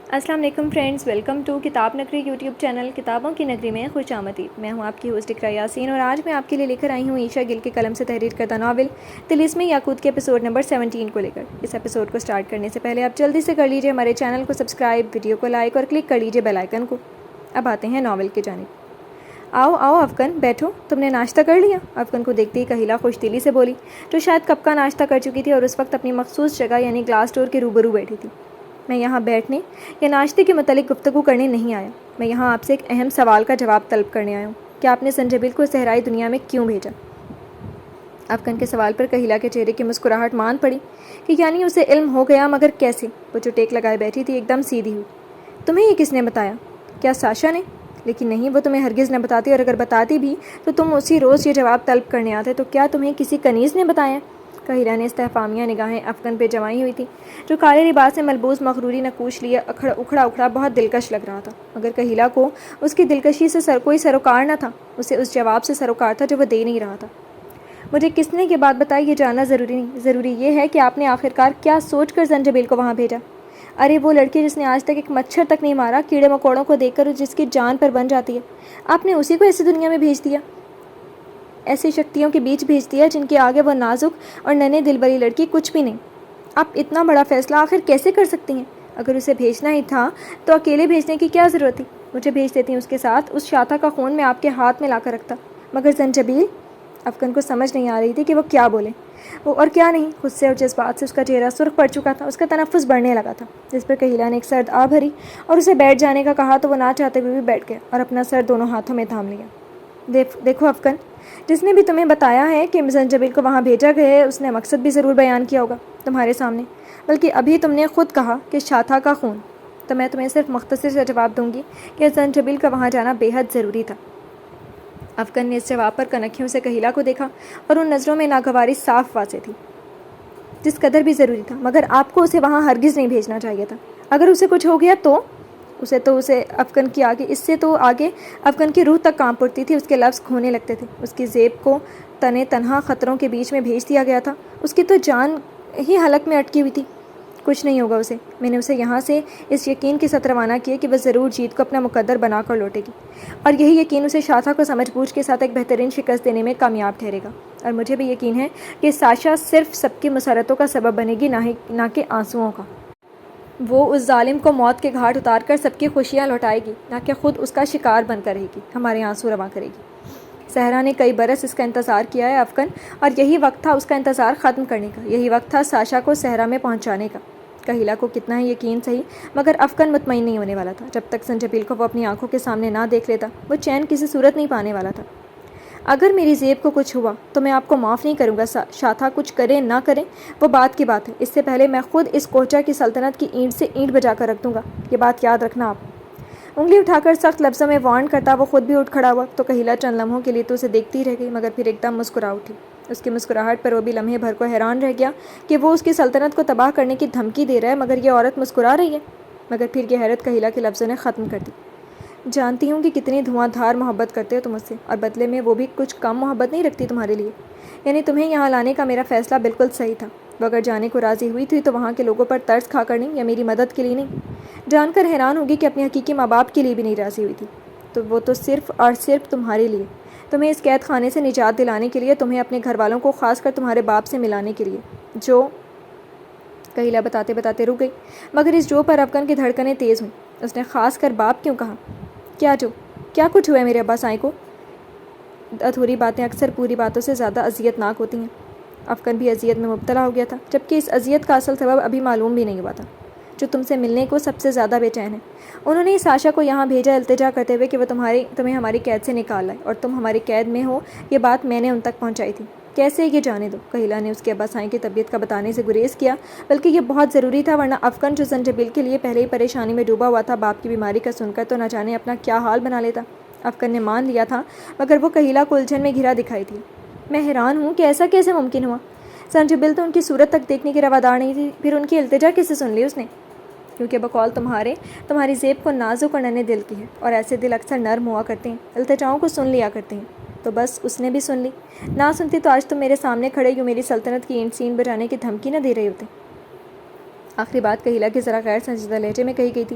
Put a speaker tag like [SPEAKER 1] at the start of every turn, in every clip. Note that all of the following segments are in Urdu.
[SPEAKER 1] السلام علیکم فرینڈز، ویلکم ٹو کتاب نگری یوٹیوب چینل کتابوں کی نگری میں خوش آمدید۔ میں ہوں آپ کی ہوسٹ اقراء یاسین اور آج میں آپ کے لیے لے کر آئی ہوں عائشہ گل کے قلم سے تحریر کردہ ناول طلسم یاقوت کے ایپیسوڈ نمبر 17 کو لے کر۔ اس ایپیسوڈ کو سٹارٹ کرنے سے پہلے آپ جلدی سے کر لیجئے ہمارے چینل کو سبسکرائب، ویڈیو کو لائک اور کلک کر لیجئے بیل آئیکن کو۔ اب آتے ہیں ناول کی جانب۔ آؤ آؤ افکن، بیٹھو، تم نے ناشتہ کر لیا؟ افکن کو دیکھتے ہی کہیلا خوش دلی سے بولی، جو شاید کب کا ناشتہ کر چکی تھی اور اس وقت اپنی مخصوص جگہ یعنی گلاس ڈور کے روبرو بیٹھی تھی۔ میں یہاں بیٹھنے یا ناشتے کے متعلق گفتگو کرنے نہیں آیا، میں یہاں آپ سے ایک اہم سوال کا جواب طلب کرنے آیا ہوں کہ آپ نے زنجبیل کو صحرائی دنیا میں کیوں بھیجا؟ افکن کے سوال پر کہیلا کے چہرے کی مسکراہٹ مان پڑی کہ یعنی اسے علم ہو گیا، مگر کیسے؟ وہ جو ٹیک لگائے بیٹھی تھی ایک دم سیدھی ہوئی۔ تمہیں یہ کس نے بتایا؟ کیا ساشا نے؟ لیکن نہیں، وہ تمہیں ہرگز نہ بتاتی، اور اگر بتاتی بھی تو تم اسی روز یہ جواب طلب کرنے آتے۔ تو کیا تمہیں کسی کنیز نے بتایا؟ کہیلا نے استفہامیہ نگاہیں افکن پہ جمائی ہوئی تھی، جو کالے لباس سے ملبوس مغروری نقوش لیے اکھڑا اکھڑا بہت دلکش لگ رہا تھا، مگر کہیلا کو اس کی دلکشی سے کوئی سروکار نہ تھا، اسے اس جواب سے سروکار تھا جو وہ دے نہیں رہا تھا۔ مجھے کس نے یہ بات بتائی یہ جاننا ضروری نہیں، ضروری یہ ہے کہ آپ نے آخرکار کیا سوچ کر زنجبیل کو وہاں بھیجا؟ ارے وہ لڑکی جس نے آج تک ایک مچھر تک نہیں مارا، کیڑے مکوڑوں کو دیکھ کر جس کی جان پر بن جاتی ہے، آپ نے اسی کو ایسی دنیا میں بھیج دیا، ایسی شکتیوں کے بیچ بھیج دیا جن کے آگے وہ نازک اور ننھے دل والی لڑکی کچھ بھی نہیں۔ آپ اتنا بڑا فیصلہ آخر کیسے کر سکتی ہیں؟ اگر اسے بھیجنا ہی تھا تو اکیلے بھیجنے کی کیا ضرورت تھی؟ مجھے بھیج دیتی اس کے ساتھ، اس شاتا کا خون میں آپ کے ہاتھ میں لا کر رکھتا۔ مگر زنجبیل، افکن کو سمجھ نہیں آ رہی تھی کہ وہ کیا بولے، وہ اور کیا نہیں۔ غصے اور جذبات سے اس کا چہرہ سرخ پڑ چکا تھا، اس کا تنفس بڑھنے لگا تھا، جس پر کہیلا نے ایک سرد آہ بھری اور اسے بیٹھ جانے کا کہا تو وہ نہ چاہتے ہوئے بھی بیٹھ گیا اور اپنا سر دونوں ہاتھوں میں تھام لیا۔ دیکھو افکن، جس نے بھی تمہیں بتایا ہے کہ زنجبیل کو وہاں بھیجا گیا ہے، اس نے مقصد بھی ضرور بیان کیا ہوگا تمہارے سامنے، بلکہ ابھی تم نے خود کہا کہ شاتا کا خون، تو میں تمہیں صرف مختصر سے جواب دوں گی کہ زنجبیل کا وہاں جانا بے حد ضروری تھا۔ افکن نے اس جواب پر کنکھیوں سے کہیلا کو دیکھا اور ان نظروں میں ناگواری صاف واضح تھی۔ جس قدر بھی ضروری تھا، مگر آپ کو اسے وہاں ہرگز نہیں بھیجنا چاہیے تھا۔ اگر اسے کچھ ہو گیا تو اسے افکن کی آگے اس سے تو آگے افکن کی روح تک کانپ اٹھتی تھی، اس کے لفظ کھونے لگتے تھے۔ اس کی زیب کو تنہا خطروں کے بیچ میں بھیج دیا گیا تھا، اس کی تو جان ہی حلق میں اٹکی ہوئی تھی۔ کچھ نہیں ہوگا اسے، میں نے اسے یہاں سے اس یقین کے ساتھ روانہ کیا کہ وہ ضرور جیت کو اپنا مقدر بنا کر لوٹے گی، اور یہی یقین اسے شاتا کو سمجھ بوجھ کے ساتھ ایک بہترین شکست دینے میں کامیاب ٹھہرے گا۔ اور مجھے بھی یقین ہے کہ ساشا صرف سب کی مسرتوں کا سبب بنے گی، نہ کہ آنسوؤں کا۔ وہ اس ظالم کو موت کے گھاٹ اتار کر سب کی خوشیاں لوٹائے گی، نہ کہ خود اس کا شکار بن کر رہے گی، ہمارے آنسو رواں کرے گی۔ صحرا نے کئی برس اس کا انتظار کیا ہے افکن، اور یہی وقت تھا اس کا انتظار ختم کرنے کا، یہی وقت تھا ساشا کو صحرا میں پہنچانے کا۔ کہیلا کو کتنا ہی یقین صحیح، مگر افکن مطمئن نہیں ہونے والا تھا۔ جب تک زنجبیل کو وہ اپنی آنکھوں کے سامنے نہ دیکھ لیتا، وہ چین کسی صورت نہیں پانے والا تھا۔ اگر میری زیب کو کچھ ہوا تو میں آپ کو معاف نہیں کروں گا، شاتا کچھ کرے نہ کرے وہ بات کی بات ہے، اس سے پہلے میں خود اس کوچہ کی سلطنت کی اینٹ سے اینٹ بجا کر رکھ دوں گا، یہ بات یاد رکھنا آپ۔ انگلی اٹھا کر سخت لفظوں میں وارن کرتا وہ خود بھی اٹھ کھڑا ہوا، تو کہیلا چند لمحوں کے لیے تو اسے دیکھتی رہ گئی، مگر پھر ایک دم مسکرا اٹھی۔ اس کی مسکراہٹ پر وہ بھی لمحے بھر کو حیران رہ گیا کہ وہ اس کی سلطنت کو تباہ کرنے کی دھمکی دے رہا ہے، مگر یہ عورت مسکرا رہی ہے۔ مگر پھر یہ حیرت کہیلا کے لفظوں نے ختم کر دی۔ جانتی ہوں کہ کتنی دھواں دھار محبت کرتے ہو تم مجھ سے، اور بدلے میں وہ بھی کچھ کم محبت نہیں رکھتی تمہارے لیے، یعنی تمہیں یہاں لانے کا میرا فیصلہ بالکل صحیح تھا۔ وہ اگر جانے کو راضی ہوئی تھی تو وہاں کے لوگوں پر ترس کھا کر نہیں، یا میری مدد کے لیے نہیں۔ جان کر حیران ہوگی کہ اپنے حقیقی ماں باپ کے لیے بھی نہیں راضی ہوئی تھی، تو وہ تو صرف اور صرف تمہارے لیے، تمہیں اس قید خانے سے نجات دلانے کے لیے، تمہیں اپنے گھر والوں کو خاص کر تمہارے باپ سے ملانے کے لیے، جو کہیلا بتاتے بتاتے رک گئی، مگر اس جو پر افکن کی دھڑکنیں تیز ہوئیں۔ اس نے خاص کر باپ کیوں کہا؟ کیا کچھ ہوا ہے میرے ابا سائیں کو؟ ادھوری باتیں اکثر پوری باتوں سے زیادہ اذیت ناک ہوتی ہیں۔ افکن بھی اذیت میں مبتلا ہو گیا تھا، جبکہ اس اذیت کا اصل سبب ابھی معلوم بھی نہیں ہوا تھا۔ جو تم سے ملنے کو سب سے زیادہ بے چین ہے، انہوں نے ساشا کو یہاں بھیجا التجا کرتے ہوئے کہ وہ تمہیں ہماری قید سے نکال لائے، اور تم ہماری قید میں ہو یہ بات میں نے ان تک پہنچائی تھی۔ کیسے یہ جانے دو؟ کہیلا نے اس کے ابا سائیں کی طبیعت کا بتانے سے گریز کیا، بلکہ یہ بہت ضروری تھا، ورنہ افکن جو زنجبیل کے لیے پہلے ہی پریشانی میں ڈوبا ہوا تھا، باپ کی بیماری کا سن کر تو نہ جانے اپنا کیا حال بنا لیتا۔ افکن نے مان لیا تھا، مگر وہ کہیلا کو الجھن میں گھرا دکھائی تھی۔ میں حیران ہوں کہ ایسا کیسے ممکن ہوا؟ زنجبیل تو ان کی صورت تک دیکھنے کی روادار نہیں تھی، پھر ان کی التجا کیسے سن لی اس نے؟ کیونکہ بقول تمہاری زیب کو نازک اور ننھے دل کی ہے، اور ایسے دل اکثر نرم ہوا کرتے ہیں، التجاؤں کو سن لیا کرتے ہیں۔ تو بس اس نے بھی سن لی، نہ سنتی تو آج تم میرے سامنے کھڑے یوں میری سلطنت کی اینٹ سین بجانے کی دھمکی نہ دے رہے ہوتے۔ آخری بات کہیلا کی ذرا غیر سنجیدہ لہجے میں کہی گئی تھی۔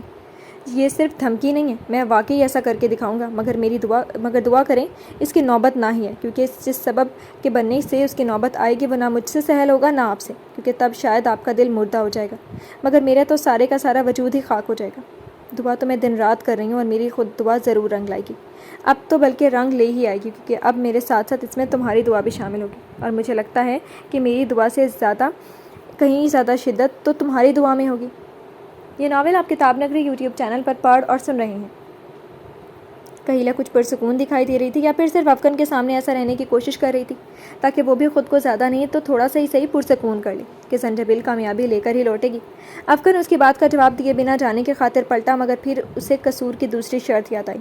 [SPEAKER 1] یہ صرف دھمکی نہیں ہے، میں واقعی ایسا کر کے دکھاؤں گا، مگر دعا کریں اس کی نوبت نہ ہی ہے، کیونکہ جس سبب کے بننے سے اس کی نوبت آئے گی وہ نہ مجھ سے سہل ہوگا نہ آپ سے، کیونکہ تب شاید آپ کا دل مردہ ہو جائے گا، مگر میرا تو سارے کا سارا وجود ہی خاک ہو جائے گا۔ دعا تو میں دن رات کر رہی ہوں اور میری خود دعا ضرور رنگ لائے گی، اب تو بلکہ رنگ لے ہی آئے گی، کیونکہ اب میرے ساتھ ساتھ اس میں تمہاری دعا بھی شامل ہوگی، اور مجھے لگتا ہے کہ میری دعا سے کہیں زیادہ شدت تو تمہاری دعا میں ہوگی۔ یہ ناول آپ کتاب نگری یوٹیوب چینل پر پڑھ اور سن رہے ہیں۔ کہیلا کچھ پرسکون دکھائی دے رہی تھی، یا پھر صرف افغان کے سامنے ایسا رہنے کی کوشش کر رہی تھی تاکہ وہ بھی خود کو زیادہ نہیں تو تھوڑا سا ہی صحیح پرسکون کر لے کہ زنجبیل کامیابی لے کر ہی لوٹے گی۔ افغان اس کی بات کا جواب دیے بنا جانے کی خاطر پلٹا، مگر پھر اسے قصور کی دوسری شرط یاد آئی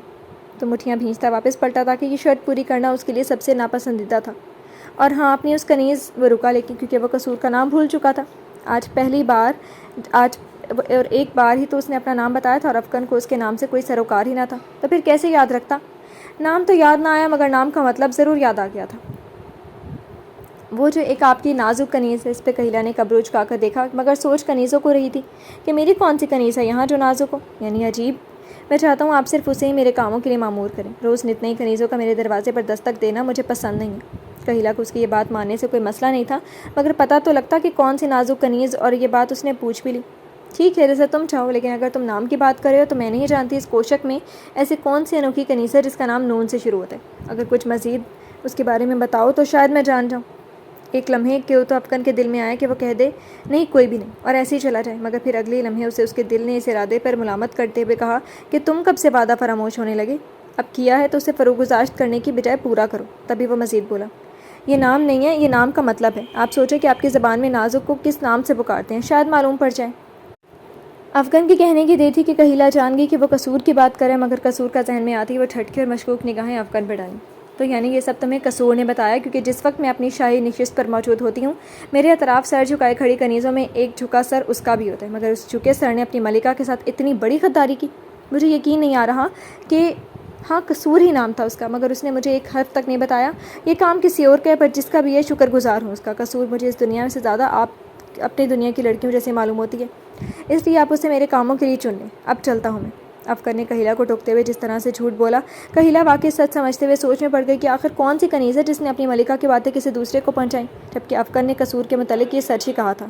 [SPEAKER 1] تو مٹھیاں بھینجتا واپس پلٹا تاکہ یہ شرط پوری کرنا اس کے لیے سب سے ناپسندیدہ تھا۔ اور ہاں، اپنی اس کنیز وہ رکا، لیکن کیونکہ وہ قصور کا نام بھول چکا تھا۔ اور ایک بار ہی تو اس نے اپنا نام بتایا تھا، اور افغان کو اس کے نام سے کوئی سروکار ہی نہ تھا، تو پھر کیسے یاد رکھتا؟ نام تو یاد نہ آیا، مگر نام کا مطلب ضرور یاد آ گیا تھا۔ وہ جو ایک آپ کی نازک کنیز ہے، اس پہ کہیلا نے قبرو جھکا کر دیکھا، مگر سوچ کنیزوں کو رہی تھی کہ میری کون سی کنیز ہے یہاں جو نازک ہو، یعنی عجیب۔ میں چاہتا ہوں آپ صرف اسے ہی میرے کاموں کے لیے معمور کریں، روز نت نئی کنیزوں کا میرے دروازے پر دستک دینا مجھے پسند نہیں ہے۔ کہیلا کو اس کی یہ بات ماننے سے کوئی مسئلہ نہیں تھا، مگر پتہ تو لگتا کہ کون سی نازک کنیز، اور یہ بات اس نے پوچھ بھی لی۔ ٹھیک ہے، جیسے تم چاہو، لیکن اگر تم نام کی بات کرے ہو تو میں نہیں جانتی اس کوشک میں ایسی کون سی انوکھی کنیز ہے جس کا نام نون سے شروع ہوتا ہے۔ اگر کچھ مزید اس کے بارے میں بتاؤ تو شاید میں جان جاؤں۔ ایک لمحے کے تو افغان کے دل میں آیا کہ وہ کہہ دے نہیں کوئی بھی نہیں، اور ایسے ہی چلا جائے، مگر پھر اگلے لمحے اسے اس کے دل نے اس ارادے پر ملامت کرتے ہوئے کہا کہ تم کب سے وعدہ فراموش ہونے لگے؟ اب کیا ہے تو اسے فروگزاشت کرنے کی بجائے پورا کرو۔ تبھی وہ مزید بولا، یہ نام نہیں ہے، یہ نام کا مطلب ہے۔ آپ سوچیں کہ آپ کی زبان میں نازک کو کس نام سے پکارتے ہیں، شاید معلوم پڑ جائے۔ افغان کے کہنے کی دیر تھی کہ کہیلا جان گئی کہ وہ قصور کی بات کرے، مگر قصور کا ذہن میں آتی وہ ٹھٹکی اور مشکوک نگاہیں افغان پہ ڈالیں۔ تو یعنی یہ سب تمہیں قصور نے بتایا، کیونکہ جس وقت میں اپنی شاہی نشست پر موجود ہوتی ہوں میرے اطراف سر جھکائے کھڑی کنیزوں میں ایک جھکا سر اس کا بھی ہوتا ہے، مگر اس جھکے سر نے اپنی ملکہ کے ساتھ اتنی بڑی غداری کی۔ مجھے یقین نہیں آ رہا کہ ہاں قصور ہی نام تھا اس کا، مگر اس نے مجھے ایک حرف تک نہیں بتایا۔ یہ کام کسی اور کا ہے، پر جس کا بھی ہے شکر گزار ہوں اس کا۔ قصور مجھے اس دنیا میں سے زیادہ آپ اپنی دنیا کی لڑکیوں جیسے معلوم ہوتی ہے، اس لیے آپ اسے میرے کاموں کے لیے چن لیں۔ اب چلتا ہوں میں۔ افغان نے کہیلا کو ٹوکتے ہوئے جس طرح سے جھوٹ بولا، کہیلا واقعی سچ سمجھتے ہوئے سوچ میں پڑ گئی کہ آخر کون سی کنیز ہے جس نے اپنی ملکہ کی باتیں کسی دوسرے کو پہنچائیں، جبکہ افغان نے قصور کے متعلق یہ سچ ہی کہا تھا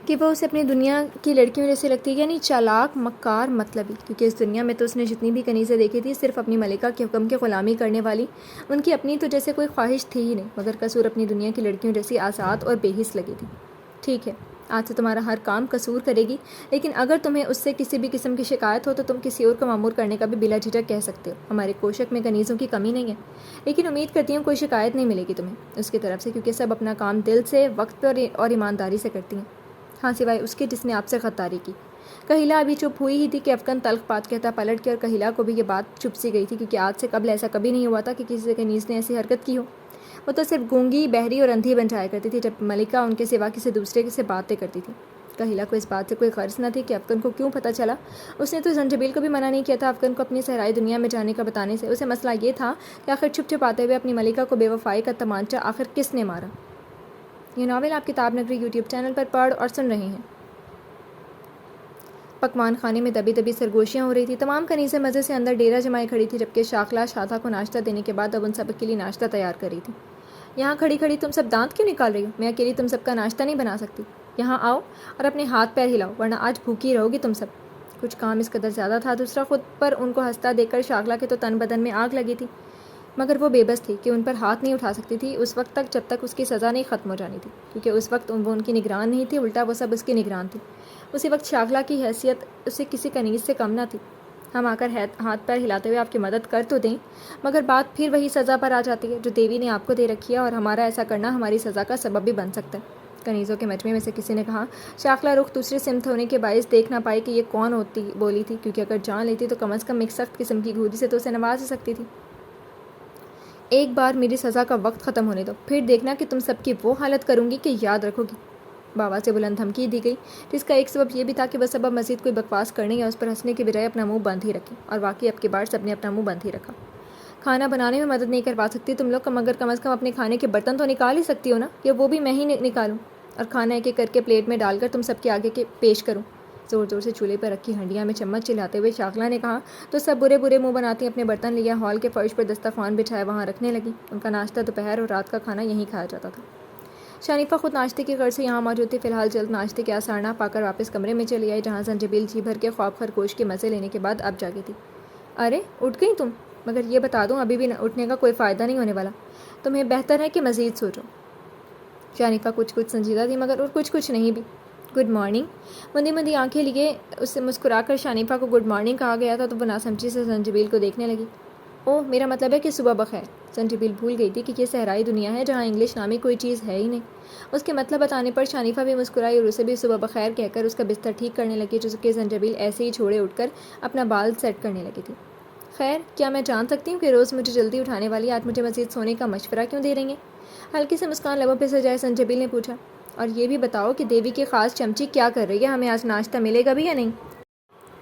[SPEAKER 1] کہ وہ اسے اپنی دنیا کی لڑکیوں جیسی لگتی ہے، یعنی چالاک، مکار، مطلبی، کیونکہ اس دنیا میں تو اس نے جتنی بھی کنیزیں دیکھی تھی صرف اپنی ملکہ کے حکم کی غلامی کرنے والی، ان کی اپنی تو جیسے کوئی خواہش تھی ہی نہیں، مگر قصور اپنی دنیا کی لڑکیوں جیسی آزاد اور بے حس لگی تھی۔ ٹھیک ہے، آج سے تمہارا ہر کام قصور کرے گی، لیکن اگر تمہیں اس سے کسی بھی قسم کی شکایت ہو تو تم کسی اور کو مامور کرنے کا بھی بلا جھجک کہہ سکتے ہو۔ ہمارے کوشک میں کنیزوں کی کمی نہیں ہے، لیکن امید کرتی ہوں کوئی شکایت نہیں ملے گی تمہیں اس کی طرف سے، کیونکہ سب اپنا کام دل سے، وقت پہ اور ایمانداری سے کرتی ہیں، ہاں سوائے اس کے جس نے آپ سے غداری کی۔ کہیلا ابھی چپ ہوئی ہی تھی کہ افغان تلخ بات کہتا پلٹ کے، اور کہیلا کو بھی یہ بات چپ سی گئی تھی، کیونکہ آج سے قبل ایسا کبھی نہیں ہوا تھا کہ کسی کنیز نے ایسی حرکت کی ہو۔ وہ تو صرف گونگی، بہری اور اندھی بن جایا کرتی تھی جب ملکہ ان کے سوا کسی دوسرے سے باتیں کرتی تھی۔ کہیلا کو اس بات سے کوئی غرض نہ تھی کہ افغان کو کیوں پتہ چلا۔ اس نے تو زنجبیل کو بھی منع نہیں کیا تھا افغان کو اپنی صحرائی دنیا میں جانے کا بتانے سے۔ اسے مسئلہ یہ تھا کہ آخر چھپ چھپ آتے ہوئے اپنی ملکہ کو بے وفائی کا تمانچہ آخر کس نے مارا۔ یہ ناول آپ کتاب نگری یوٹیوب چینل پر پڑھ اور سن رہے ہیں۔ پکوان خانے میں دبی دبی سرگوشیاں ہو رہی تھی، تمام کنیزیں مزے سے اندر ڈیرا جمائے کھڑی تھی، جبکہ شاخلا شادھا کو ناشتہ دینے کے بعد اب ان سب کے لیے ناشتہ تیار کر رہی تھی۔ یہاں کھڑی کھڑی تم سب دانت کیوں نکال رہی ہو؟ میں اکیلی تم سب کا ناشتہ نہیں بنا سکتی۔ یہاں آؤ اور اپنے ہاتھ پیر ہلاؤ، ورنہ آج بھوکی رہو گی تم سب۔ کچھ کام اس قدر زیادہ تھا، دوسرا خود پر ان کو ہنستا دیکھ کر شاخلا کے تو تن بدن میں آگ لگی تھی، مگر وہ بے بس تھی کہ ان پر ہاتھ نہیں اٹھا سکتی تھی اس وقت تک جب تک اس کی سزا نہیں ختم ہو جانی تھی، کیونکہ اس وقت وہ ان کی نگران نہیں تھی، الٹا وہ سب اس کی نگران تھی۔ اسی وقت شاخلا کی حیثیت اسے کسی کنیز سے کم نہ تھی۔ ہم آ کر ہاتھ پیر ہلاتے ہوئے آپ کی مدد کر تو دیں، مگر بات پھر وہی سزا پر آ جاتی ہے جو دیوی نے آپ کو دے رکھی ہے، اور ہمارا ایسا کرنا ہماری سزا کا سبب بھی بن سکتا ہے۔ کنیزوں کے مجمع میں سے کسی نے کہا۔ شاخلا رخ دوسری سمت ہونے کے باعث دیکھ نہ پائی کہ یہ کون بولی تھی، کیونکہ اگر جان لیتی تو کم از کم ایک سخت قسم کی گھوری سے تو اسے نواز ہی سکتی تھی۔ ایک بار میری سزا کا وقت ختم ہونے دو، پھر دیکھنا کہ تم سب کی وہ حالت کروں گی کہ یاد رکھو گی۔ بابا سے بلند دھمکی دی گئی، جس کا ایک سبب یہ بھی تھا کہ وہ سبب مزید کوئی بکواس کرنے یا اس پر ہنسنے کے بجائے اپنا منہ بند ہی رکھیں، اور واقعی اب کی بار سب نے اپنا منہ بند ہی رکھا۔ کھانا بنانے میں مدد نہیں کروا سکتی تم لوگ، مگر کم از کم اپنے کھانے کے برتن تو نکال ہی سکتی ہو نا، یا وہ بھی میں ہی نکالوں؟ اور کھانا ایک ایک کر کے پلیٹ میں ڈال کر تم سب کے آگے کے پیش کروں؟ زور زور سے چولہے پر رکھی ہنڈیاں میں چمچ چلاتے ہوئے شاخلہ نے کہا تو سب برے برے منہ بناتی اپنے برتن لیا ہال کے فرش پر دسترخوان بچھائے وہاں رکھنے لگی۔ ان کا ناشتہ دوپہر اور رات کا کھانا یہیں کھایا جاتا تھا۔ شنیفا خود ناشتے کی غرض سے یہاں موجود تھی۔ فی الحال جلد ناشتے کے آثار نہ پا کر واپس کمرے میں چلی آئی جہاں زنجبیل جی بھر کے خواب خرگوش کے مزے لینے کے بعد اب جاگی تھی۔ ارے اٹھ گئی تم؟ مگر یہ بتا دوں ابھی بھی اٹھنے کا کوئی فائدہ نہیں ہونے والا، تمہیں بہتر ہے کہ مزید سوچو۔ شنیفا کچھ سنجیدہ تھی مگر اور کچھ نہیں بھی۔ گڈ مارننگ، مندی مندی آنکھیں لیے اس سے مسکرا کر شنیفا کو گڈ مارننگ کہا گیا تھا تو وہ ناسمجھی سے زنجبیل کو دیکھنے لگی۔ اوہ میرا مطلب ہے کہ صبح بخیر۔ زنجبیل بھول گئی تھی کہ یہ صحرائی دنیا ہے جہاں انگلش نامی کوئی چیز ہے ہی نہیں۔ اس کے مطلب بتانے پر شنیفا بھی مسکرائی اور اسے بھی صبح بخیر کہہ کر اس کا بستر ٹھیک کرنے لگی جو کہ زنجبیل ایسے ہی چھوڑے اٹھ کر اپنا بال سیٹ کرنے لگی تھی۔ خیر، کیا میں جان سکتی ہوں کہ روز مجھے جلدی اٹھانے والی آج مجھے مزید سونے کا مشورہ کیوں دے رہی ہیں؟ ہلکی سے مسکان لبوں پہ سجائے زنجبیل نے پوچھا۔ اور یہ بھی بتاؤ کہ دیوی کی خاص چمچی کیا کر رہی ہے، ہمیں آج ناشتہ ملے گا بھی یا نہیں؟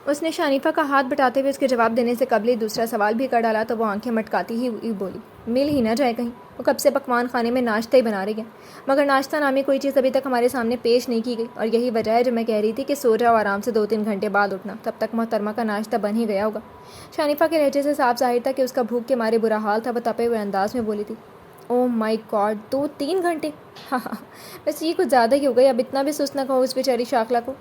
[SPEAKER 1] اس نے شنیفا کا ہاتھ بٹاتے ہوئے اس کے جواب دینے سے قبل ہی دوسرا سوال بھی کر ڈالا تو وہ آنکھیں مٹکاتی ہی بولی، مل ہی نہ جائے کہیں، وہ کب سے پکوان خانے میں ناشتہ ہی بنا رہی ہے مگر ناشتہ نامی کوئی چیز ابھی تک ہمارے سامنے پیش نہیں کی گئی، اور یہی وجہ ہے جو میں کہہ رہی تھی کہ سو جاؤ آرام سے 2-3 گھنٹے بعد اٹھنا، تب تک محترمہ کا ناشتہ بن ہی گیا ہوگا۔ شنیفا کے لہجے سے صاف ظاہر تھا کہ اس کا بھوک کے مارے برا حال تھا۔ وہ تپے ہوئے انداز میں بولی تھی، او مائی گاڈ، 2-3 گھنٹے؟ ہاں ہاں، بس یہ کچھ زیادہ ہی ہو گئی، اب اتنا بھی سست نہ کہو اس بیچاری شاخلہ کو۔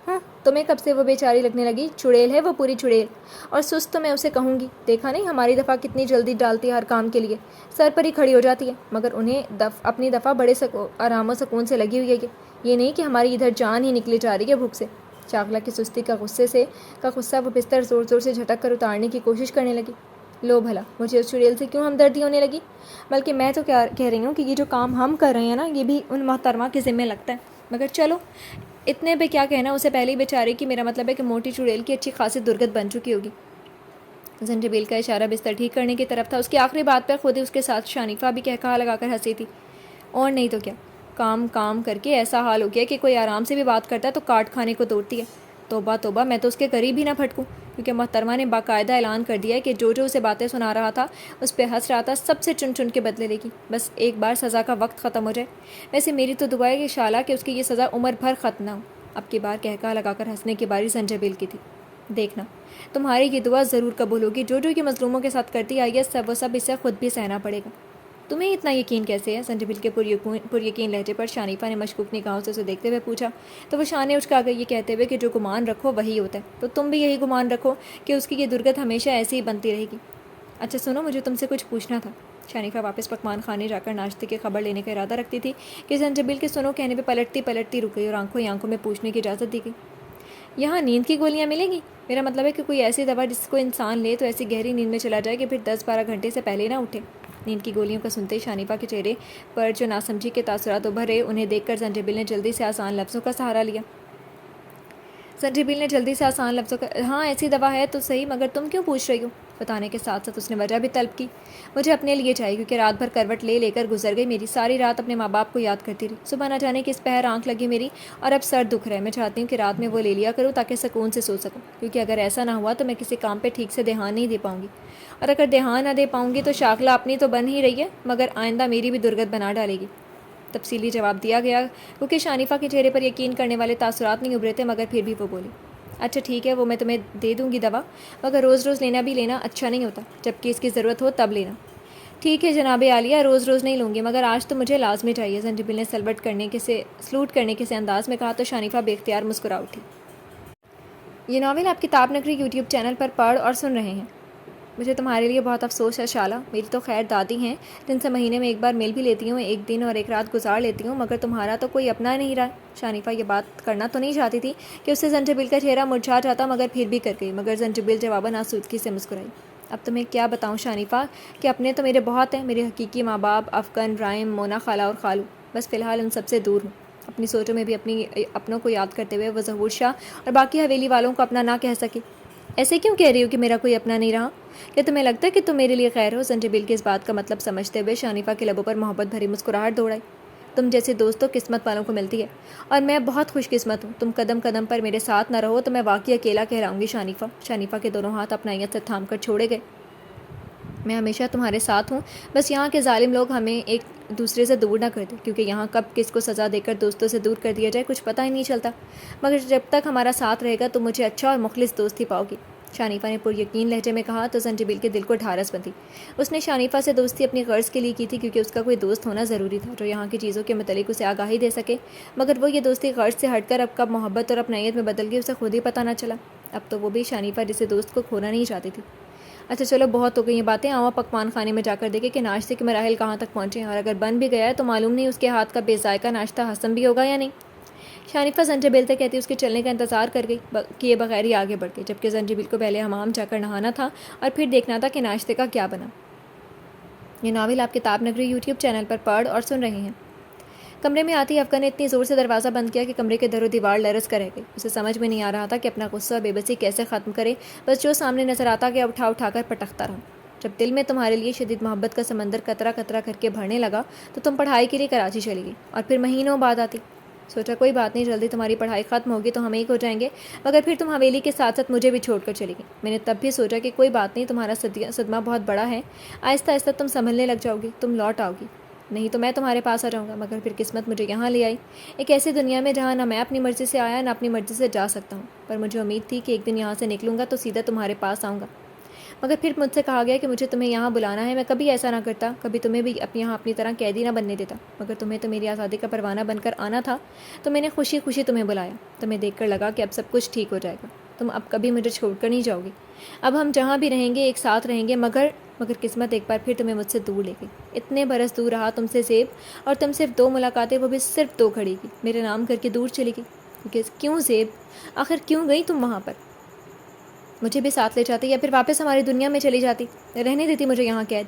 [SPEAKER 1] ہاں، تمہیں کب سے وہ بیچاری لگنے لگی؟ چڑیل ہے وہ، پوری چڑیل، اور سست تو میں اسے کہوں گی۔ دیکھا نہیں ہماری دفعہ کتنی جلدی ڈالتی ہے ہر کام کے لیے، سر پر ہی کھڑی ہو جاتی ہے، مگر انہیں اپنی دفعہ بڑے آرام و سکون سے لگی ہوئی ہے یہ نہیں کہ ہماری ادھر جان ہی نکلی جا رہی ہے بھوک سے۔ شاخلہ کی سستی کا غصہ وہ بستر زور زور سے جھٹک کر اتارنے کی کوشش کرنے لگی۔ لو بھلا، مجھے اس چڑیل سے کیوں ہمدردی ہونے لگی؟ بلکہ میں تو کہہ رہی ہوں کہ یہ جو کام ہم کر رہے ہیں نا، یہ بھی ان محترمہ کے ذمہ لگتا ہے، مگر چلو اتنے پہ کیا کہنا اسے پہلے ہی بیچارے کی، میرا مطلب ہے کہ موٹی چڑیل کی اچھی خاصی درگت بن چکی ہوگی۔ زنجبیل کا اشارہ بستر ٹھیک کرنے کی طرف تھا۔ اس کی آخری بات پر خود ہی اس کے ساتھ شنیفا بھی کہا لگا کر ہنسی تھی۔ اور نہیں تو کیا، کام کر کے ایسا حال ہو گیا کہ کوئی آرام سے بھی بات کرتا ہے تو کاٹ کھانے کو توڑتی ہے۔ توبہ توبہ، میں تو اس کے قریب ہی نہ پھٹکوں، کیونکہ محترمہ نے باقاعدہ اعلان کر دیا ہے کہ جو اسے باتیں سنا رہا تھا اس پہ ہنس رہا تھا، سب سے چن کے بدلے لے گی، بس ایک بار سزا کا وقت ختم ہو جائے۔ ویسے میری تو دعا ہے کہ شالا کہ اس کی یہ سزا عمر بھر ختم نہ ہو۔ اب کی بار کہا لگا کر ہنسنے کی باری زنجبیل کی تھی۔ دیکھنا تمہاری یہ دعا ضرور قبول ہوگی، جو یہ مظلوموں کے ساتھ کرتی آئی ہے وہ سب اسے خود بھی سہنا پڑے گا۔ تمہیں اتنا یقین کیسے ہے؟ زنجبیل کے پر یقین لہجے پر شنیفا نے مشکوک نگاہوں سے اسے دیکھتے ہوئے پوچھا تو وہ شانے اچکا گئی یہ کہتے ہوئے کہ جو گمان رکھو وہی ہوتا ہے، تو تم بھی یہی گمان رکھو کہ اس کی یہ درگت ہمیشہ ایسی ہی بنتی رہے گی۔ اچھا سنو، مجھے تم سے کچھ پوچھنا تھا۔ شنیفا واپس پکوان خانے جا کر ناشتے کی خبر لینے کا ارادہ رکھتی تھی کہ زنجبیل کے سنو کہنے پہ پلٹتی رک گئی اور آنکھوں میں پوچھنے کی اجازت دی گئی، یہاں نیند کی گولیاں ملیں گی؟ میرا مطلب ہے کہ کوئی ایسی دوا جس کو انسان لے تو ایسی گہری نیند میں چلا جائے کہ پھر 10-12 گھنٹے سے پہلے نہ اٹھے۔ نیند کی گولیوں کا سنتے شنیفا کے چہرے پر جو ناسمجھی کے تاثرات ابھرے انہیں دیکھ کر زنجبیل نے جلدی سے آسان لفظوں کا سہارا لیا۔ ہاں ایسی دوا ہے تو صحیح، مگر تم کیوں پوچھ رہی ہو؟ بتانے کے ساتھ ساتھ اس نے وجہ بھی طلب کی۔ مجھے اپنے لیے چاہیے، کیونکہ رات بھر کروٹ لے کر گزر گئی میری ساری رات، اپنے ماں باپ کو یاد کرتی رہی، صبح نہ جانے کس پہر آنکھ لگی میری، اور اب سر دکھ رہا ہے۔ میں چاہتی ہوں کہ رات میں وہ لے لیا کروں تاکہ سکون سے سو سکوں، کیونکہ اگر ایسا نہ ہوا تو میں کسی کام پہ ٹھیک سے دھیان نہیں دے پاؤں گی، اور اگر دھیان نہ دے پاؤں گی تو شاخلہ اپنی تو بن ہی رہی ہے مگر آئندہ میری بھی درگت بنا ڈالے گی۔ تفصیلی جواب دیا گیا کیونکہ شنیفا کے چہرے پر یقین کرنے والے تاثرات نہیں ابھرے تھے، مگر پھر بھی وہ بولی، اچھا ٹھیک ہے، وہ میں تمہیں دے دوں گی دوا، مگر روز لینا اچھا نہیں ہوتا، جبکہ اس کی ضرورت ہو تب لینا۔ ٹھیک ہے جناب عالیہ، روز نہیں لوں گی، مگر آج تو مجھے لازمی چاہیے، زنجبیل نے سلوٹ کرنے کے سے انداز میں کہا تو شنیفا بے اختیار مسکرا اٹھی۔ یہ ناول آپ کتاب نگری یوٹیوب چینل پر پڑھ اور سن رہے ہیں۔ مجھے تمہارے لیے بہت افسوس ہے شالا، میری تو خیر دادی ہیں جن سے مہینے میں ایک بار مل بھی لیتی ہوں، ایک دن اور ایک رات گزار لیتی ہوں، مگر تمہارا تو کوئی اپنا نہیں رہا۔ شنیفا یہ بات کرنا تو نہیں چاہتی تھی کہ اس سے زنجبیل کا چہرہ مرجھا جاتا، مگر پھر بھی کر گئی، مگر زنجبیل جواباً آسودگی سے مسکرائی۔ اب تمہیں کیا بتاؤں شنیفا کہ اپنے تو میرے بہت ہیں، میرے حقیقی ماں باپ افغان، رائم، مونا خالہ اور خالو، بس فی الحال ان سب سے دور ہوں۔ اپنی سوچوں میں بھی اپنوں کو یاد کرتے ہوئے وہ ظہور شاہ اور باقی حویلی والوں کو اپنا نہ کہہ سکے۔ ایسے کیوں کہہ رہی ہو کہ میرا کوئی اپنا نہیں رہا؟ کیا تمہیں لگتا ہے کہ تم میرے لیے خیر ہو؟ زنجبیل کے اس بات کا مطلب سمجھتے ہوئے شنیفا کے لبوں پر محبت بھری مسکراہٹ دوڑ آئی۔ تم جیسے دوست تو قسمت والوں کو ملتی ہے، اور میں بہت خوش قسمت ہوں۔ تم قدم قدم پر میرے ساتھ نہ رہو تو میں واقعی اکیلا کہلاؤں گی شنیفا۔ شنیفا کے دونوں ہاتھ اپنائیت سے تھام کر چھوڑے گئے۔ میں ہمیشہ تمہارے ساتھ ہوں، بس یہاں کے ظالم لوگ ہمیں ایک دوسرے سے دور نہ کر دے، کیونکہ یہاں کب کس کو سزا دے کر دوستوں سے دور کر دیا جائے کچھ پتہ ہی نہیں چلتا، مگر جب تک ہمارا ساتھ رہے گا تو مجھے اچھا اور مخلص دوست ہی پاؤ گی، شانیفہ نے پر یقین لہجے میں کہا تو زنجبیل کے دل کو ڈھارس بندھی۔ اس نے شانیفہ سے دوستی اپنی غرض کے لیے کی تھی، کیونکہ اس کا کوئی دوست ہونا ضروری تھا جو یہاں کی چیزوں کے متعلق اسے آگاہی دے سکے، مگر وہ یہ دوستی غرض سے ہٹ کر اب کب محبت اور اپنائیت میں بدل گئی اسے خود ہی پتہ نہ چلا۔ اب تو وہ بھی شانیفہ جسے دوست کو کھونا نہیں چاہتی تھی۔ اچھا چلو بہت ہو گئی یہ باتیں، آؤ پکوان خانے میں جا کر دیکھیں کہ ناشتے کے مراحل کہاں تک پہنچے ہیں، اور اگر بن بھی گیا ہے تو معلوم نہیں اس کے ہاتھ کا بے ذائقہ ناشتہ ہضم بھی ہوگا یا نہیں۔ شانیفہ زنجبیل سے کہتی اس کے چلنے کا انتظار کر گئی کیے بغیر ہی آگے بڑھ گئی، جبکہ زنجبیل کو پہلے حمام جا کر نہانا تھا اور پھر دیکھنا تھا کہ ناشتے کا کیا بنا۔ یہ ناول آپ کتاب نگری یوٹیوب چینل پر پڑھ اور سن رہے ہیں۔ کمرے میں آتی افغان نے اتنی زور سے دروازہ بند کیا کہ کمرے کے در و دیوار لرز کر رہ گئی۔ اسے سمجھ میں نہیں آ رہا تھا کہ اپنا غصہ اور بے بسی کیسے ختم کرے، بس جو سامنے نظر آتا گیا اٹھا اٹھا کر پٹکتا رہا۔ جب دل میں تمہارے لیے شدید محبت کا سمندر قطرہ قطرہ کر کے بھرنے لگا تو تم پڑھائی کے لیے کراچی چلی گئی، اور پھر مہینوں بعد آتی۔ سوچا کوئی بات نہیں، جلدی تمہاری پڑھائی ختم ہوگی تو ہم ایک ہو جائیں گے، مگر پھر تم حویلی کے ساتھ ساتھ مجھے بھی چھوڑ کر چلی گئی۔ میں نے تب بھی سوچا کہ کوئی بات نہیں، تمہارا صدمہ بہت بڑا ہے، آہستہ آہستہ تم سنبھلنے لگ جاؤ گی، تم لوٹ آؤ گی، نہیں تو میں تمہارے پاس آ جاؤں گا۔ مگر پھر قسمت مجھے یہاں لے آئی، ایک ایسی دنیا میں جہاں نہ میں اپنی مرضی سے آیا نہ اپنی مرضی سے جا سکتا ہوں، پر مجھے امید تھی کہ ایک دن یہاں سے نکلوں گا تو سیدھا تمہارے پاس آؤں گا، مگر پھر مجھ سے کہا گیا کہ مجھے تمہیں یہاں بلانا ہے۔ میں کبھی ایسا نہ کرتا، کبھی تمہیں بھی یہاں اپنی طرح قیدی نہ بننے دیتا، مگر تمہیں تو میری آزادی کا پروانہ بن کر آنا تھا، تو میں نے خوشی خوشی تمہیں بلایا۔ تمہیں دیکھ کر لگا کہ اب سب کچھ ٹھیک ہو جائے گا، تم اب کبھی مجھے چھوڑ کر نہیں جاؤ گی، اب ہم جہاں بھی رہیں گے ایک ساتھ رہیں گے، مگر قسمت ایک بار پھر تمہیں مجھ سے دور لے گئی۔ اتنے برس دور رہا تم سے زیب، اور تم صرف 2 ملاقاتیں، وہ بھی صرف 2 گھڑی کی، میرے نام کر کے دور چلی گئی۔ کیوں زیب؟ آخر کیوں گئی تم وہاں پر؟ مجھے بھی ساتھ لے جاتی یا پھر واپس ہماری دنیا میں چلی جاتی، رہنے دیتی مجھے یہاں قید،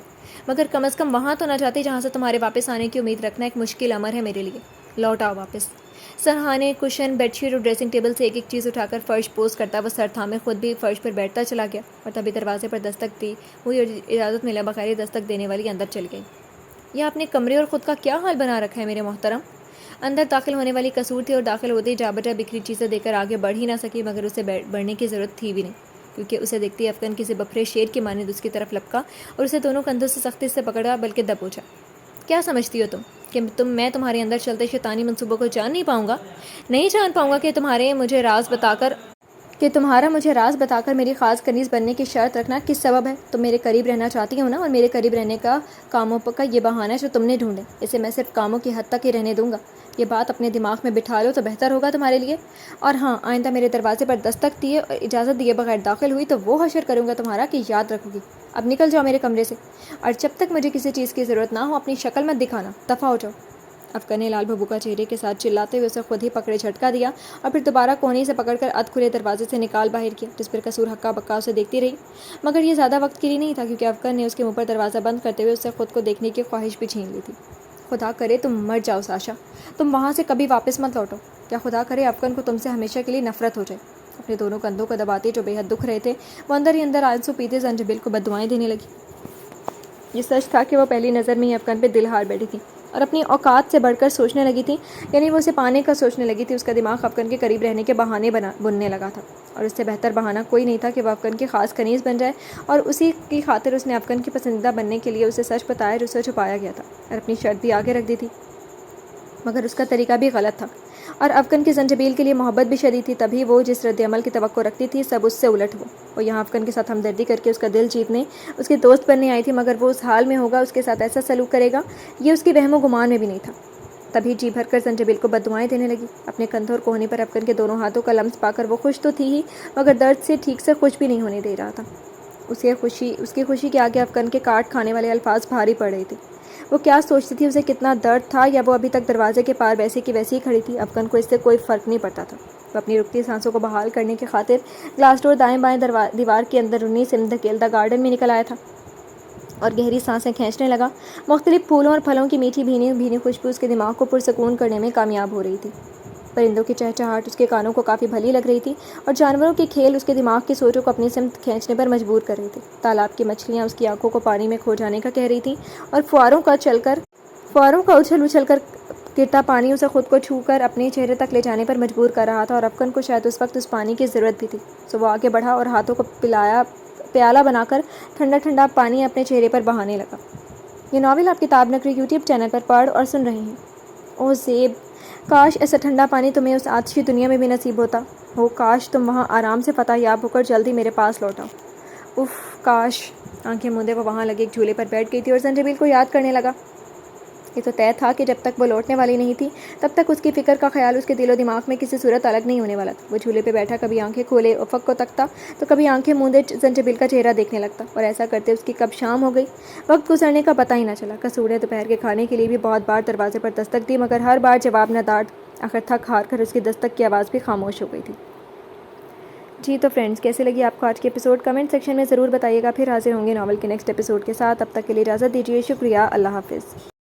[SPEAKER 1] مگر کم از کم وہاں تو نہ جاتی جہاں سے تمہارے واپس آنے کی امید رکھنا ایک مشکل امر ہے میرے لیے۔ لوٹ آؤ واپس۔ سرہانے، کشن، بیڈ شیٹ اور ڈریسنگ ٹیبل سے ایک ایک چیز اٹھا کر فرش پوز کرتا وہ سر تھامے خود بھی فرش پر بیٹھتا چلا گیا، اور تبھی دروازے پر دستک دی ہوئی اور اجازت ملے بغیر ہی دستک دینے والی اندر چل گئی۔ یہ اپنے کمرے اور خود کا کیا حال بنا رکھا ہے میرے محترم؟ اندر داخل ہونے والی قصور تھی، اور داخل ہوتے ہی جا بجا بکھری چیزیں دے کر آگے بڑھ ہی نہ سکی، مگر اسے بڑھنے کی ضرورت تھی بھی نہیں، کیونکہ اسے دیکھتی افغان کسی بکھرے شیر کی مانند اس کی طرف لپکا اور اسے دونوں کندھوں سے سختی سے پکڑا، بلکہ دب پوچھا، کیا سمجھتی ہو تم کہ میں تمہارے اندر چلتے شیطانی منصوبوں کو جان نہیں پاؤں گا؟ نہیں جان پاؤں گا کہ تمہارا مجھے راز بتا کر میری خاص کنیز بننے کی شرط رکھنا کس سبب ہے؟ تم میرے قریب رہنا چاہتی ہو نا، اور میرے قریب رہنے کا کاموں کا یہ بہانہ ہے جو تم نے ڈھونڈے، اسے میں صرف کاموں کی حد تک ہی رہنے دوں گا۔ یہ بات اپنے دماغ میں بٹھا لو تو بہتر ہوگا تمہارے لیے، اور ہاں آئندہ میرے دروازے پر دستک دیے اور اجازت دیے بغیر داخل ہوئی تو وہ حشر کروں گا تمہارا کہ یاد رکھو گی۔ اب نکل جاؤ میرے کمرے سے، اور جب تک مجھے کسی چیز کی ضرورت نہ ہو اپنی شکل مت دکھانا، دفع ہو جاؤ۔ افغان نے لال بھبو کا چہرے کے ساتھ چلاتے ہوئے اسے خود ہی پکڑے جھٹکا دیا، اور پھر دوبارہ کوہنی سے پکڑ کر ادھ کھلے دروازے سے نکال باہر کیا، جس پر قصور ہکا بکا اسے دیکھتی رہی، مگر یہ زیادہ وقت کے لیے نہیں تھا، کیونکہ افغان نے اس کے منہ پر دروازہ بند کرتے ہوئے اس سے خود کو دیکھنے کی خواہش بھی چھین لی تھی۔ خدا کرے تم مر جاؤ ساشا، تم وہاں سے کبھی واپس مت لوٹو، کیا خدا کرے افغان کو تم سے ہمیشہ کے لیے نفرت ہو جائے۔ اپنے دونوں کندھوں کو دباتے جو بے حد دکھ رہے تھے، وہ اندر ہی اندر آنسو پیتے زنجبیل کو بددعائیں دینے لگی۔ یہ سچ تھا کہ وہ پہلی نظر میں ہی افغان پہ دل ہار بیٹھی تھی، اور اپنی اوقات سے بڑھ کر سوچنے لگی تھی، یعنی وہ اسے پانے کا سوچنے لگی تھی۔ اس کا دماغ افغان کے قریب رہنے کے بہانے بننے لگا تھا، اور اس سے بہتر بہانہ کوئی نہیں تھا کہ وہ افغان کی خاص کنیز بن جائے، اور اسی کی خاطر اس نے افغان کی پسندیدہ بننے کے لیے اسے سچ بتایا جو اسے چھپایا گیا تھا، اور اپنی شرط بھی آگے رکھ دی تھی، مگر اس کا طریقہ بھی غلط تھا، اور افغان کی زنجبیل کے لیے محبت بھی شدید تھی، تبھی وہ جس رد عمل کی توقع رکھتی تھی سب اس سے الٹ ہوا۔ وہ یہاں افغان کے ساتھ ہمدردی کر کے اس کا دل جیتنے، اس کی دوست بننے آئی تھی، مگر وہ اس حال میں ہوگا، اس کے ساتھ ایسا سلوک کرے گا، یہ اس کی وہم و گمان میں بھی نہیں تھا۔ تبھی جی بھر کر زنجبیل کو بددعائیں دینے لگی۔ اپنے کندھوں اور کوہنی پر افغان کے دونوں ہاتھوں کا لمس پا کر وہ خوش تو تھی ہی، مگر درد سے ٹھیک سے خوش بھی نہیں ہونے دے رہا تھا۔ اس کی خوشی کے آگے افغان کے کاٹ کھانے والے الفاظ بھاری پڑ رہے تھے۔ وہ کیا سوچتی تھی، اسے کتنا درد تھا، یا وہ ابھی تک دروازے کے پار ویسی کی ویسی ہی کھڑی تھی؟ افغان کو اس سے کوئی فرق نہیں پڑتا تھا۔ وہ اپنی رکتی سانسوں کو بحال کرنے کی خاطر گلاس ڈور دائیں بائیں دیوار کے اندر رونی سے دھکیلتا گارڈن میں نکل آیا تھا، اور گہری سانسیں کھینچنے لگا۔ مختلف پھولوں اور پھلوں کی میٹھی بھینی خوشبو اس کے دماغ کو پرسکون کرنے میں کامیاب ہو رہی تھی۔ پرندوں کی چہچہاہٹ اس کے کانوں کو کافی بھلی لگ رہی تھی، اور جانوروں کے کھیل اس کے دماغ کی سوچوں کو اپنی سمت کھینچنے پر مجبور کر رہے تھے۔ تالاب کی مچھلیاں اس کی آنکھوں کو پانی میں کھو جانے کا کہہ رہی تھیں، اور فواروں کا اچھل کر گرتا پانی اسے خود کو چھو کر اپنے چہرے تک لے جانے پر مجبور کر رہا تھا، اور افغان کو شاید اس وقت اس پانی کی ضرورت بھی تھی، سو وہ آگے بڑھا اور ہاتھوں کو پیالہ بنا کر ٹھنڈا ٹھنڈا پانی اپنے چہرے پر بہانے لگا۔ یہ ناول آپ کتاب نگری یوٹیوب چینل پر پڑھ اور سن رہے ہیں۔ اوہ زیب، کاش ایسا ٹھنڈا پانی تمہیں اس آتشی دنیا میں بھی نصیب ہوتا ہو، کاش تم وہاں آرام سے فتح یاب ہو کر جلدی میرے پاس لوٹاؤ۔ اف کاش۔ آنکھیں مودے وہ وہاں لگے ایک جھولے پر بیٹھ گئی تھی اور زنجبیل کو یاد کرنے لگا۔ یہ تو طے تھا کہ جب تک وہ لوٹنے والی نہیں تھی تب تک اس کی فکر کا خیال اس کے دل و دماغ میں کسی صورت الگ نہیں ہونے والا تھا۔ وہ جھولے پہ بیٹھا کبھی آنکھیں کھولے افق کو تکتا تو کبھی آنکھیں مودے زنجبیل کا چہرہ دیکھنے لگتا، اور ایسا کرتے اس کی کب شام ہو گئی، وقت گزرنے کا پتہ ہی نہ چلا۔ قصور نے دوپہر کے کھانے کے لیے بھی بہت بار دروازے پر دستک دی مگر ہر بار جواب نہ ڈاٹ، آخر تھک ہار کر اس کی دستک کی آواز بھی خاموش ہو گئی تھی۔ جی تو فرینڈز، کیسے لگی آپ کو آج کی ایپیسوڈ؟ کمنٹ سیکشن میں ضرور بتائیے گا۔ پھر حاضر ہوں گے ناول کے نیکسٹ ایپیسوڈ کے ساتھ، تب تک کے لیے اجازت دیجیے۔ شکریہ، اللہ حافظ۔